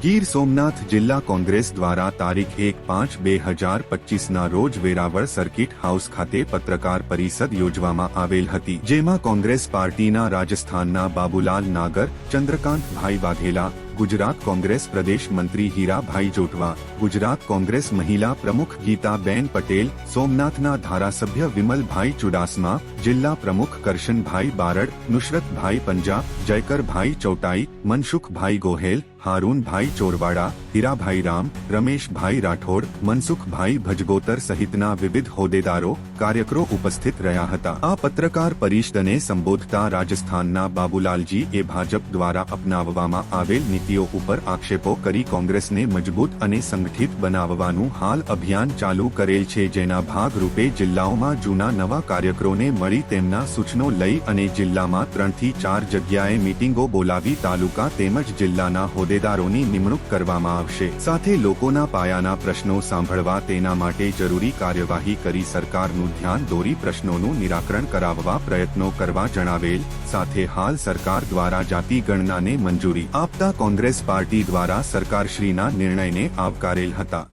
ગીર સોમનાથ જિલ્લા કોંગ્રેસ દ્વારા તારીખ 1/5/2025ના રોજ વેરાવળ સર્કિટ હાઉસ ખાતે પત્રકાર પરિષદ યોજવામાં આવેલ હતી, જેમાં કોંગ્રેસ પાર્ટીના રાજસ્થાનના બાબુલાલ નાગર, ચંદ્રકાંતભાઈ વાઘેલા, ગુજરાત કોંગ્રેસ પ્રદેશ મંત્રી હીરાભાઈ જોટવા, ગુજરાત કોંગ્રેસ મહિલા પ્રમુખ ગીતાબેન પટેલ, સોમનાથના ધારાસભ્ય વિમલભાઈ ચુડાસમા, જિલ્લા પ્રમુખ કરશનભાઈ બારડ, નુસરતભાઈ પંજા, જયકરભાઈ ચૌટાઈ, મનસુખભાઈ ગોહેલ, હારૂનભાઈ ચોરવાડા, હીરાભાઈ રામ, રમેશભાઈ રાઠોડ, મનસુખભાઈ ભજગોતર સહિતના વિવિધ હોદ્દેદારો, કાર્યકરો ઉપસ્થિત રહ્યા હતા। આ પત્રકાર પરિષદને સંબોધતા રાજસ્થાનના બાબુલાલજી એ ભાજપ દ્વારા અપનાવવામાં આવેલ નીતિઓ ઉપર આક્ષેપો કરી કોંગ્રેસને મજબૂત અને સંગઠિત બનાવવાનું હાલ અભિયાન ચાલુ કરેલ છે, જેના ભાગરૂપે જિલ્લાઓમાં જૂના નવા કાર્યકરોને મળી તેમના સૂચનો લઈ અને જિલ્લામાં 3 થી 4 જગ્યાએ મીટિંગો બોલાવી તાલુકા તેમજ જિલ્લાના હોદ્દેદારોની નિમણૂક કરવામાં આવશે। સાથે લોકોના પાયાના પ્રશ્નો સાંભળવા તેના માટે જરૂરી કાર્યવાહી કરી સરકારનું ધ્યાન દોરી પ્રશ્નોનું નિરાકરણ કરાવવા પ્રયત્નો કરવા જણાવેલ। સાથે હાલ સરકાર દ્વારા જાતિ ગણનાને મંજૂરી આપતા કોંગ્રેસ પાર્ટી દ્વારા સરકારશ્રીના નિર્ણયને આવકારેલ હતા।